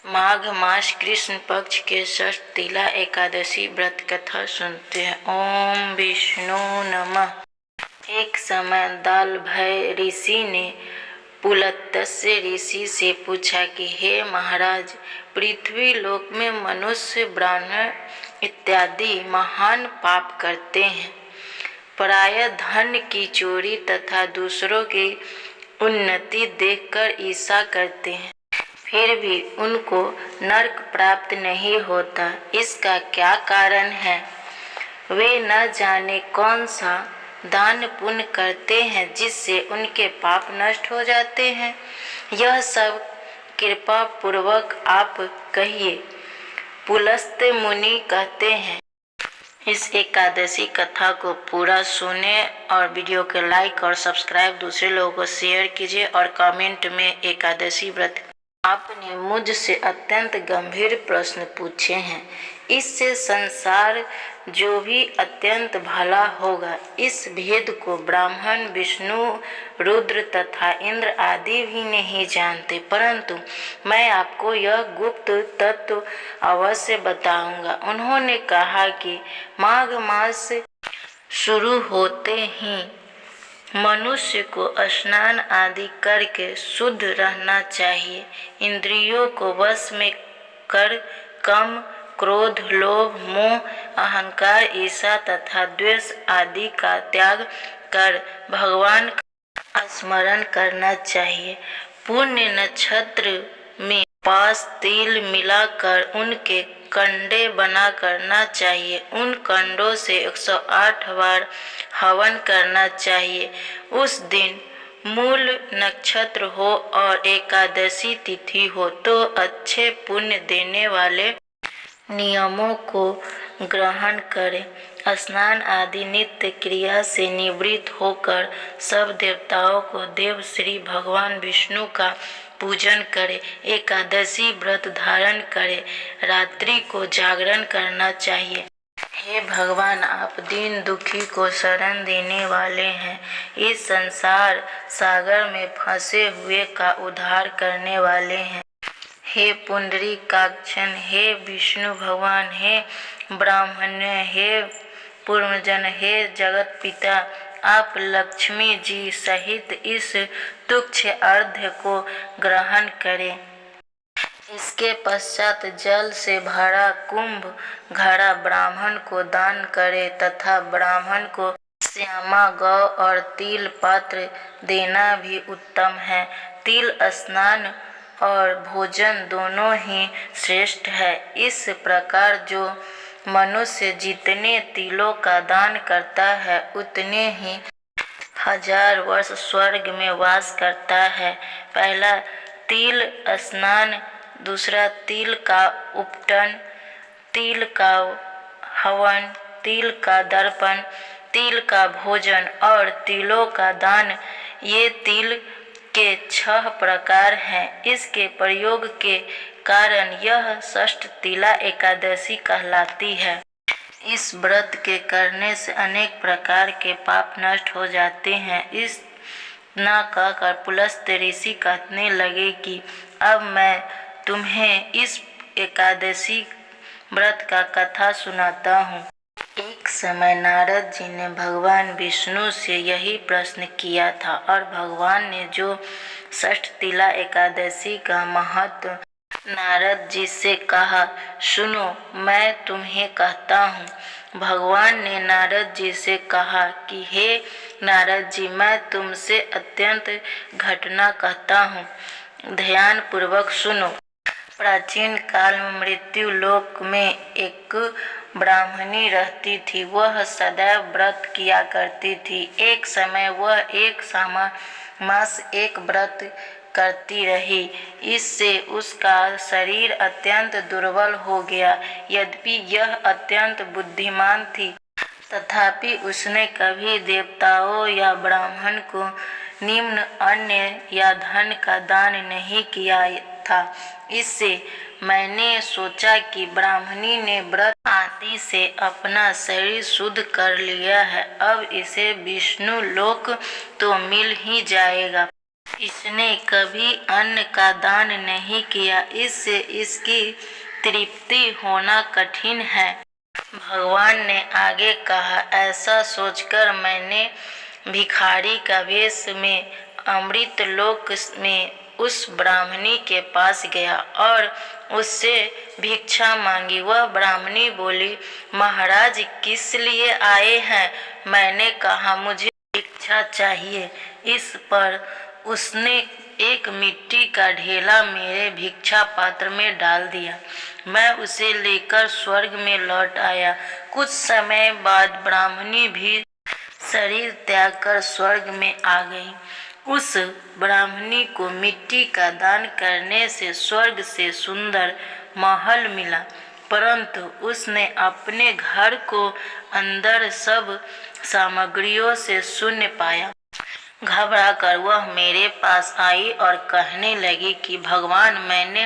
माघ मास कृष्ण पक्ष के षष्ठ तिला एकादशी व्रत कथा सुनते हैं। ओम विष्णु नमः। एक समय दालभय ऋषि ने पुलत्स्य ऋषि से पूछा कि हे महाराज, पृथ्वी लोक में मनुष्य, ब्राह्मण इत्यादि महान पाप करते हैं। प्रायः धन की चोरी तथा दूसरों की उन्नति देखकर ईर्ष्या करते हैं, फिर भी उनको नरक प्राप्त नहीं होता। इसका क्या कारण है? वे न जाने कौन सा दान पुण्य करते हैं जिससे उनके पाप नष्ट हो जाते हैं। यह सब कृपा पूर्वक आप कहिए। पुलस्त्य मुनि कहते हैं, इस एकादशी कथा को पूरा सुने और वीडियो को लाइक और सब्सक्राइब दूसरे लोगों को शेयर कीजिए और कमेंट में एकादशी व्रत। आपने मुझसे अत्यंत गंभीर प्रश्न पूछे हैं। इससे संसार जो भी अत्यंत भला होगा, इस भेद को ब्राह्मण, विष्णु, रुद्र तथा इंद्र आदि भी नहीं जानते, परंतु मैं आपको यह गुप्त तत्व अवश्य बताऊंगा। उन्होंने कहा कि माघ मास शुरू होते ही मनुष्य को स्नान आदि करके शुद्ध रहना चाहिए। इंद्रियों को वश में कर काम, क्रोध, लोभ, मोह, अहंकार, ईर्ष्या तथा द्वेष आदि का त्याग कर भगवान का स्मरण करना चाहिए। पुण्य नक्षत्र में 5 तिल मिलाकर उनके कंडे बना करना चाहिए। उन कंडों से 108 बार हवन करना चाहिए। उस दिन मूल नक्षत्र हो और एकादशी तिथि हो तो अच्छे पुण्य देने वाले नियमों को ग्रहण करें। स्नान आदि नित्य क्रिया से निवृत्त होकर सब देवताओं को देव श्री भगवान विष्णु का पूजन करें। एकादशी व्रत धारण करें। रात्रि को जागरण करना चाहिए। हे भगवान, आप दीन दुखी को शरण देने वाले हैं। इस संसार सागर में फंसे हुए का उद्धार करने वाले हैं। हे पुंडरीकाक्षन, हे विष्णु भगवान, हे ब्राह्मण, हे पूर्वजन, हे जगत पिता, आप लक्ष्मी जी सहित इस तुच्छ अर्घ्य को ग्रहण करें। इसके पश्चात जल से भरा कुंभ घड़ा ब्राह्मण को दान करें तथा ब्राह्मण को श्यामा गौ और तिल पात्र देना भी उत्तम है। तिल स्नान और भोजन दोनों ही श्रेष्ठ है। इस प्रकार जो मनुष्य जितने तिलों का दान करता है उतने ही 1000 वर्ष स्वर्ग में वास करता है। पहला तिल स्नान, दूसरा तिल का उपटन, तिल का हवन, तिल का दर्पण, तिल का भोजन और तिलों का दान, ये तिल के 6 प्रकार हैं। इसके प्रयोग के कारण यह षष्ठ तिला एकादशी कहलाती है। इस व्रत के करने से अनेक प्रकार के पाप नष्ट हो जाते हैं। इस न कहकर पुलस्त्य ऋषि कहने लगे कि अब मैं तुम्हें इस एकादशी व्रत का कथा सुनाता हूँ। एक समय नारद जी ने भगवान विष्णु से यही प्रश्न किया था और भगवान ने जो षष्ठ तिला एकादशी का महत्व नारद जी से कहा, सुनो, मैं तुम्हें कहता हूँ। भगवान ने नारद जी से कहा कि हे नारद जी, मैं तुमसे अत्यंत घटना कहता हूँ, ध्यान पूर्वक सुनो। प्राचीन काल में मृत्यु लोक में एक ब्राह्मणी रहती थी। वह सदैव व्रत किया करती थी। एक समय वह एक मास एक व्रत करती रही। इससे उसका शरीर अत्यंत दुर्बल हो गया। यद्यपि यह अत्यंत बुद्धिमान थी, तथापि उसने कभी देवताओं या ब्राह्मण को निम्न अन्न या धन का दान नहीं किया था। इससे मैंने सोचा कि ब्राह्मणी ने व्रत आदि से अपना शरीर शुद्ध कर लिया है, अब इसे विष्णु लोक तो मिल ही जाएगा। इसने कभी अन्न का दान नहीं किया, इससे इसकी तृप्ति होना कठिन है। भगवान ने आगे कहा, ऐसा सोचकर मैंने भिखारी का वेश में अमृत लोक में उस ब्राह्मणी के पास गया और उससे भिक्षा मांगी। वह ब्राह्मणी बोली, महाराज किस लिए आए हैं? मैंने कहा, मुझे भिक्षा चाहिए। इस पर उसने एक मिट्टी का ढेला मेरे भिक्षा पात्र में डाल दिया। मैं उसे लेकर स्वर्ग में लौट आया। कुछ समय बाद ब्राह्मणी भी शरीर त्याग कर स्वर्ग में आ गई। उस ब्राह्मणी को मिट्टी का दान करने से स्वर्ग से सुंदर महल मिला, परंतु उसने अपने घर को अंदर सब सामग्रियों से शून्य पाया। घबरा कर वह मेरे पास आई और कहने लगी कि भगवान, मैंने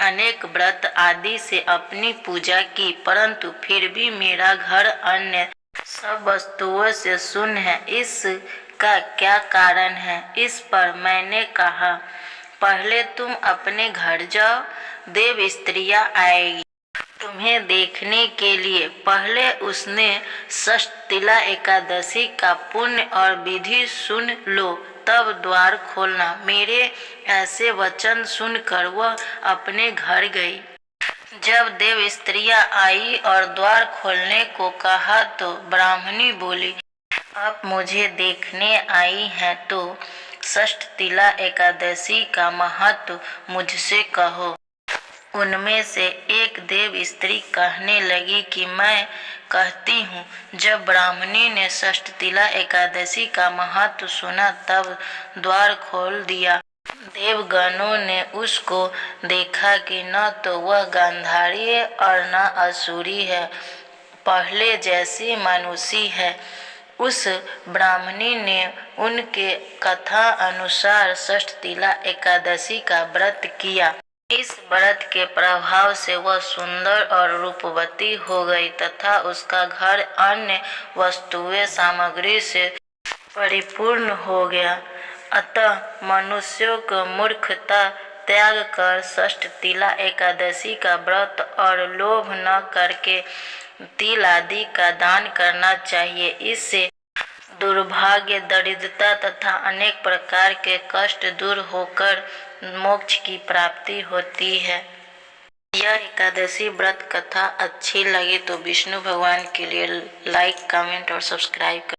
अनेक व्रत आदि से अपनी पूजा की, परंतु फिर भी मेरा घर अन्य सब वस्तुओं से शून्य है। इसका क्या कारण है? इस पर मैंने कहा, पहले तुम अपने घर जाओ, देव स्त्रियां आएगी तुम्हें देखने के लिए। पहले उसने षष्ठीला एकादशी का पुण्य और विधि सुन लो, तब द्वार खोलना। मेरे ऐसे वचन सुनकर वह अपने घर गई। जब देव स्त्रियां आई और द्वार खोलने को कहा तो ब्राह्मणी बोली, आप मुझे देखने आई हैं तो षष्ठीला एकादशी का महत्व मुझसे कहो। उनमें से एक देव स्त्री कहने लगी कि मैं कहती हूँ। जब ब्राह्मणी ने षष्ठीला एकादशी का महत्व सुना तब द्वार खोल दिया। देवगणों ने उसको देखा कि न तो वह गांधारी है और न असुरी है, पहले जैसी मनुष्य है। उस ब्राह्मणी ने उनके कथा अनुसार षष्ठीला एकादशी का व्रत किया। इस व्रत के प्रभाव से वह सुंदर और रूपवती हो गई तथा उसका घर अन्य वस्तुएं सामग्री से परिपूर्ण हो गया। अतः मनुष्यों को मूर्खता त्याग कर षष्ठीला एकादशी का व्रत और लोभ न करके तिल आदि का दान करना चाहिए। इससे दुर्भाग्य, दरिद्रता तथा अनेक प्रकार के कष्ट दूर होकर मोक्ष की प्राप्ति होती है। यह एकादशी व्रत कथा अच्छी लगी तो विष्णु भगवान के लिए लाइक, कमेंट और सब्सक्राइब करें।